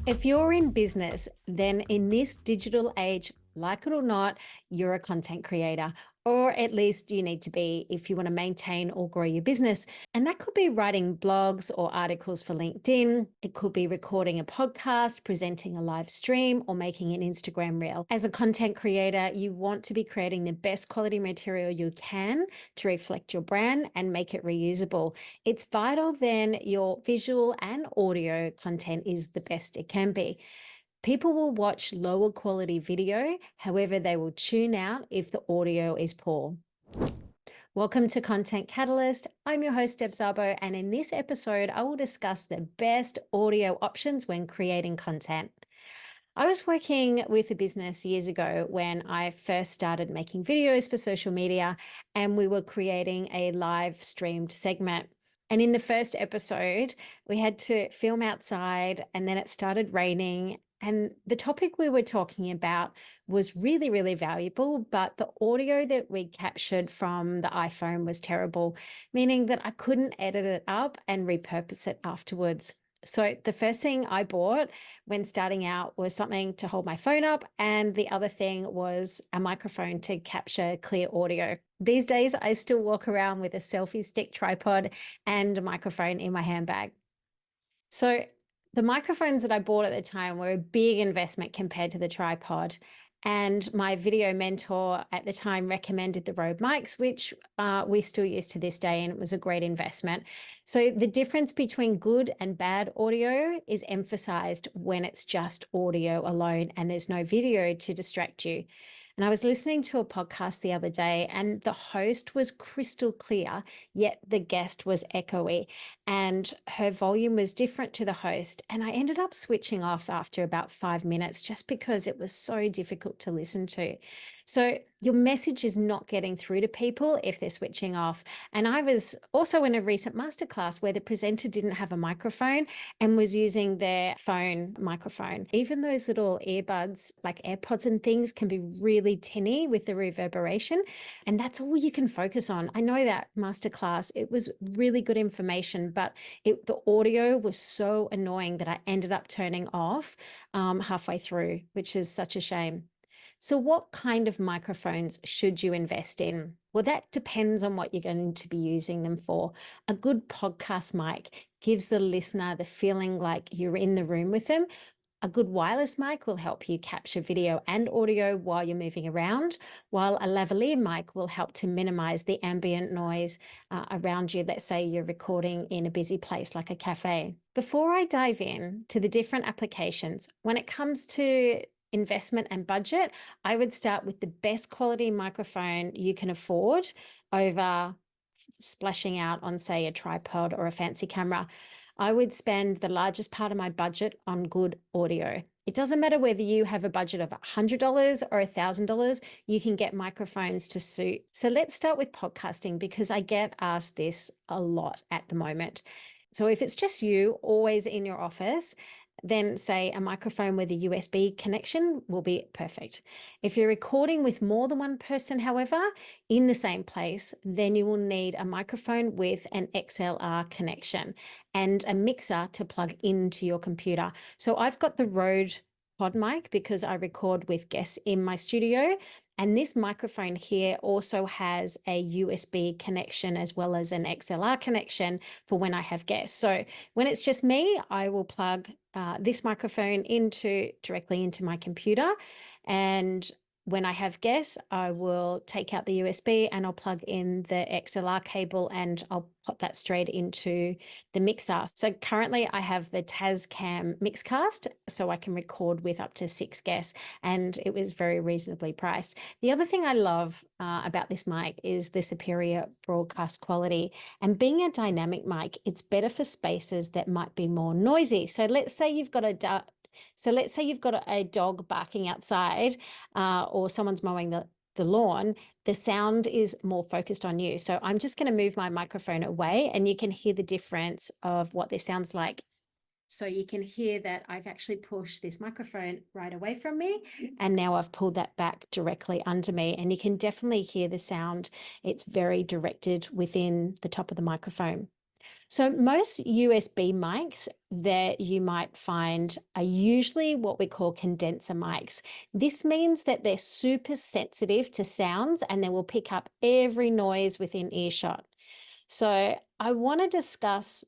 If you're in business, then in this digital age, like it or not, you're a content creator, or at least you need to be if you want to maintain or grow your business. And that could be writing blogs or articles for LinkedIn. It could be recording a podcast, presenting a live stream, or making an Instagram reel. As a content creator, you want to be creating the best quality material you can to reflect your brand and make it reusable. It's vital then your visual and audio content is the best it can be. People will watch lower quality video, however, they will tune out if the audio is poor. Welcome to Content Catalyst. I'm your host, Deb Szabo, and in this episode, I will discuss the best audio options when creating content. I was working with a business years ago when I first started making videos for social media, and we were creating a live streamed segment. And in the first episode, we had to film outside, and then it started raining. And the topic we were talking about was really, really valuable, but the audio that we captured from the iPhone was terrible, meaning that I couldn't edit it up and repurpose it afterwards. So the first thing I bought when starting out was something to hold my phone up, and the other thing was a microphone to capture clear audio. These days, I still walk around with a selfie stick tripod and a microphone in my handbag. So the microphones that I bought at the time were a big investment compared to the tripod. And my video mentor at the time recommended the Rode mics, which we still use to this day, and it was a great investment. So the difference between good and bad audio is emphasized when it's just audio alone and there's no video to distract you. And I was listening to a podcast the other day, and the host was crystal clear, yet the guest was echoey, and her volume was different to the host. And I ended up switching off after about 5 minutes just because it was so difficult to listen to. So your message is not getting through to people if they're switching off. And I was also in a recent masterclass where the presenter didn't have a microphone and was using their phone microphone. Even those little earbuds, like AirPods and things, can be really tinny with the reverberation. And that's all you can focus on. I know that masterclass, it was really good information, but the audio was so annoying that I ended up turning off halfway through, which is such a shame. So what kind of microphones should you invest in? Well, that depends on what you're going to be using them for. A good podcast mic gives the listener the feeling like you're in the room with them. A good wireless mic will help you capture video and audio while you're moving around, while a lavalier mic will help to minimize the ambient noise around you. Let's say you're recording in a busy place like a cafe. Before I dive in to the different applications, when it comes to investment and budget, I would start with the best quality microphone you can afford over splashing out on, say, a tripod or a fancy camera. I would spend the largest part of my budget on good audio. It doesn't matter whether you have a budget of $100 or $1,000, you can get microphones to suit. So let's start with podcasting, because I get asked this a lot at the moment. So if it's just you, always in your office, then say a microphone with a USB connection will be perfect. If you're recording with more than one person, however, in the same place, then you will need a microphone with an XLR connection and a mixer to plug into your computer. So I've got the Rode pod mic because I record with guests in my studio. And this microphone here also has a USB connection as well as an XLR connection for when I have guests. So when it's just me, I will plug this microphone directly into my computer. And when I have guests, I will take out the USB and I'll plug in the XLR cable and I'll put that straight into the mixer. So currently I have the Tascam Mixcast, so I can record with up to 6 guests, and it was very reasonably priced. The other thing I love about this mic is the superior broadcast quality. And being a dynamic mic, it's better for spaces that might be more noisy. So let's say you've got a dog barking outside or someone's mowing the lawn, the sound is more focused on you. So I'm just going to move my microphone away and you can hear the difference of what this sounds like. So you can hear that I've actually pushed this microphone right away from me, and now I've pulled that back directly under me, and you can definitely hear the sound. It's very directed within the top of the microphone. So most USB mics that you might find are usually what we call condenser mics. This means that they're super sensitive to sounds and they will pick up every noise within earshot. So I want to discuss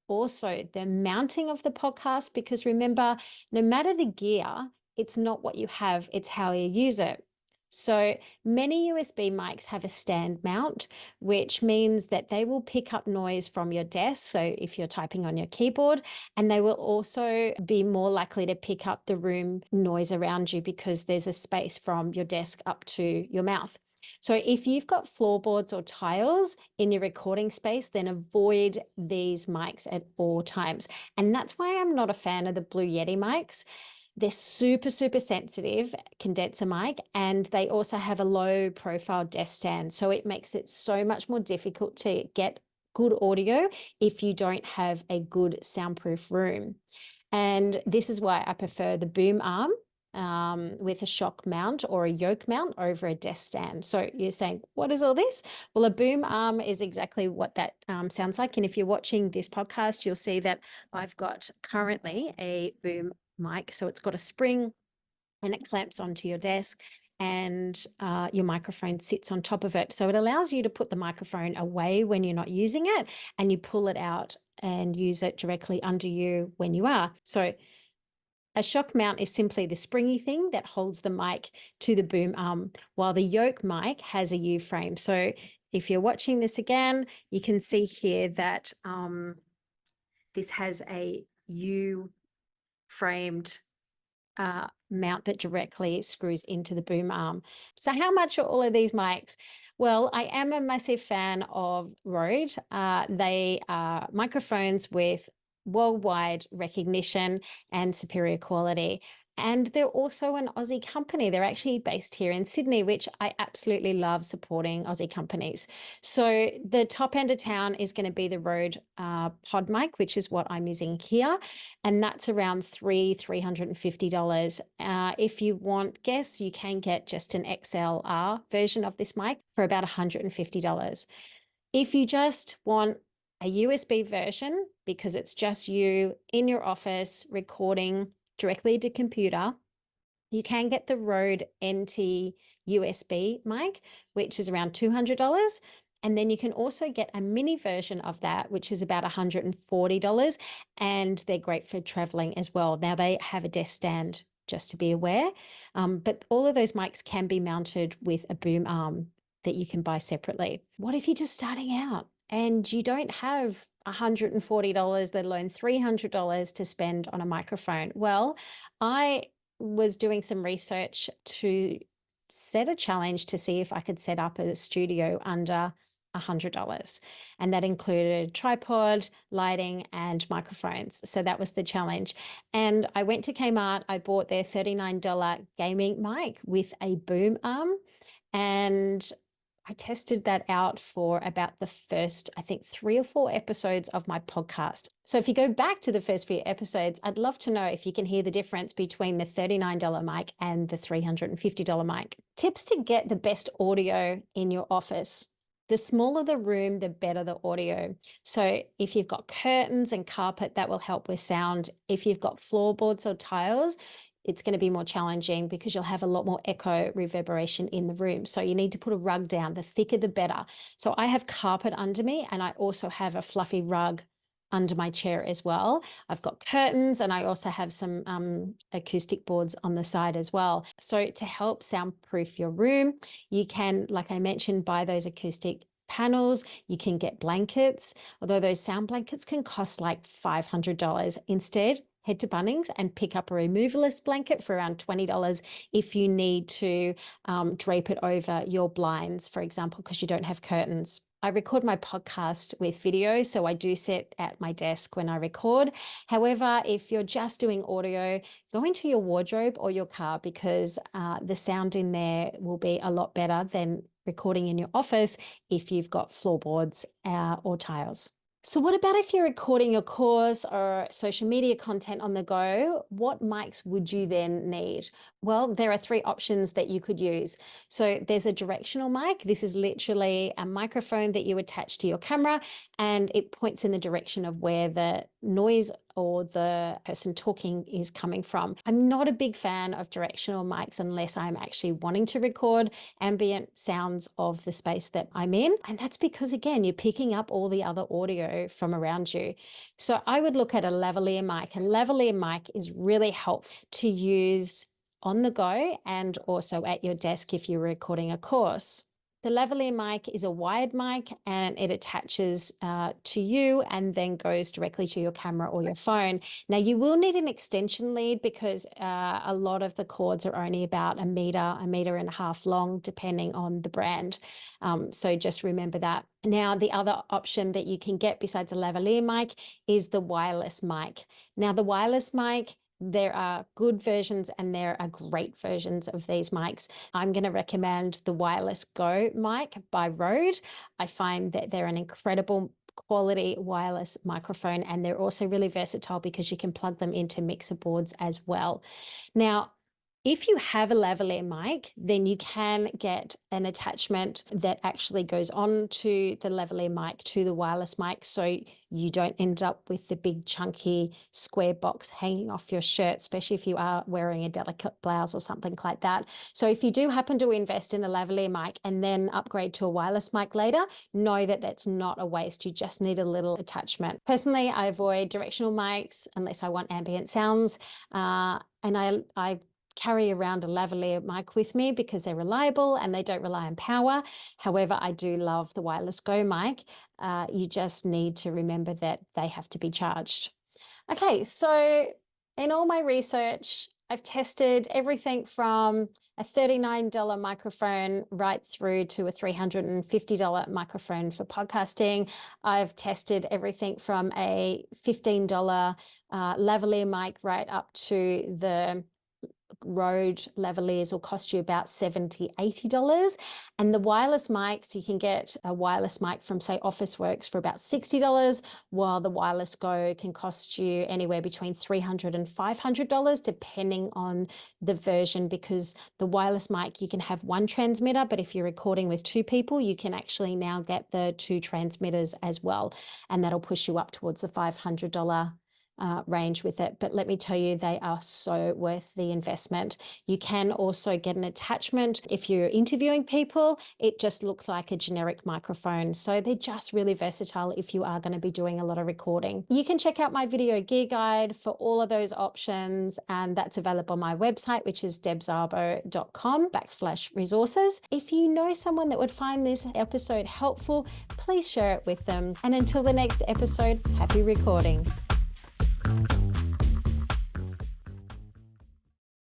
also the mounting of the podcast, because remember, no matter the gear, it's not what you have, it's how you use it. So many USB mics have a stand mount, which means that they will pick up noise from your desk. So if you're typing on your keyboard, and they will also be more likely to pick up the room noise around you because there's a space from your desk up to your mouth. So if you've got floorboards or tiles in your recording space, then avoid these mics at all times. And that's why I'm not a fan of the Blue Yeti mics. They're super, super sensitive condenser mic, and they also have a low profile desk stand. So it makes it so much more difficult to get good audio if you don't have a good soundproof room. And this is why I prefer the boom arm with a shock mount or a yoke mount over a desk stand. So you're saying, what is all this? Well, a boom arm is exactly what that sounds like. And if you're watching this podcast, you'll see that I've got currently a boom mic. So it's got a spring and it clamps onto your desk, and your microphone sits on top of it. So it allows you to put the microphone away when you're not using it, and you pull it out and use it directly under you when you are. So a shock mount is simply the springy thing that holds the mic to the boom arm, while the yoke mic has a U frame. So if you're watching this again, you can see here that this has a U framed mount that directly screws into the boom arm. So how much are all of these mics? Well, I am a massive fan of Rode. They are microphones with worldwide recognition and superior quality. And they're also an Aussie company. They're actually based here in Sydney, which I absolutely love supporting Aussie companies. So the top end of town is going to be the Rode Pod mic, which is what I'm using here, and that's around $350. If you want, guess you can get just an XLR version of this mic for about $150. If you just want a USB version, because it's just you in your office recording directly to computer, you can get the Rode NT USB mic, which is around $200. And then you can also get a mini version of that, which is about $140. And they're great for traveling as well. Now they have a desk stand, just to be aware. But all of those mics can be mounted with a boom arm that you can buy separately. What if you're just starting out and you don't have $140, let alone $300 to spend on a microphone? Well, I was doing some research to set a challenge to see if I could set up a studio under $100. And that included tripod, lighting, and microphones. So that was the challenge. And I went to Kmart, I bought their $39 gaming mic with a boom arm, and I tested that out for about the first, I think, 3 or 4 episodes of my podcast. So if you go back to the first few episodes, I'd love to know if you can hear the difference between the $39 mic and the $350 mic. Tips to get the best audio in your office. The smaller the room, the better the audio. So if you've got curtains and carpet, that will help with sound. If you've got floorboards or tiles, it's going to be more challenging because you'll have a lot more echo reverberation in the room. So you need to put a rug down. The thicker, the better. So I have carpet under me, and I also have a fluffy rug under my chair as well. I've got curtains, and I also have some acoustic boards on the side as well. So to help soundproof your room, you can, like I mentioned, buy those acoustic panels. You can get blankets, although those sound blankets can cost like $500. Instead, head to Bunnings and pick up a removalist blanket for around $20 if you need to drape it over your blinds, for example, because you don't have curtains. I record my podcast with video, so I do sit at my desk when I record. However, if you're just doing audio, go into your wardrobe or your car, because the sound in there will be a lot better than recording in your office if you've got floorboards or tiles. So, what about if you're recording a course or social media content on the go? What mics would you then need? Well, there are three options that you could use. So, there's a directional mic. This is literally a microphone that you attach to your camera and it points in the direction of where the noise or the person talking is coming from. I'm not a big fan of directional mics unless I'm actually wanting to record ambient sounds of the space that I'm in. And that's because, again, you're picking up all the other audio from around you. So I would look at a lavalier mic, and lavalier mic is really helpful to use on the go and also at your desk if you're recording a course. The lavalier mic is a wired mic and it attaches to you and then goes directly to your camera or your phone. Now, you will need an extension lead because a lot of the cords are only about a meter and a half long, depending on the brand. So just remember that. Now, the other option that you can get besides a lavalier mic is the wireless mic. Now, the wireless mic, there are good versions and there are great versions of these mics. I'm going to recommend the Wireless Go mic by Rode. I find that they're an incredible quality wireless microphone and they're also really versatile because you can plug them into mixer boards as well. Now, if you have a lavalier mic, then you can get an attachment that actually goes on to the lavalier mic to the wireless mic, so you don't end up with the big chunky square box hanging off your shirt, especially if you are wearing a delicate blouse or something like that. So if you do happen to invest in a lavalier mic and then upgrade to a wireless mic later, know that that's not a waste. You just need a little attachment. Personally, I avoid directional mics unless I want ambient sounds, and I carry around a lavalier mic with me because they're reliable and they don't rely on power. However, I do love the Wireless Go mic. You just need to remember that they have to be charged. Okay, so in all my research, I've tested everything from a $39 microphone right through to a $350 microphone for podcasting. I've tested everything from a $15 lavalier mic right up to the Rode lavaliers will cost you about $70, $80. And the wireless mics, you can get a wireless mic from, say, Officeworks for about $60, while the Wireless Go can cost you anywhere between $300 and $500, depending on the version, because the wireless mic, you can have one transmitter, but if you're recording with two people, you can actually now get the two transmitters as well. And that'll push you up towards the $500 range with it. But let me tell you, they are so worth the investment. You can also get an attachment. If you're interviewing people, it just looks like a generic microphone. So they're just really versatile if you are going to be doing a lot of recording. You can check out my video gear guide for all of those options, and that's available on my website, which is debszarbo.com/resources. If you know someone that would find this episode helpful, please share it with them. And until the next episode, happy recording.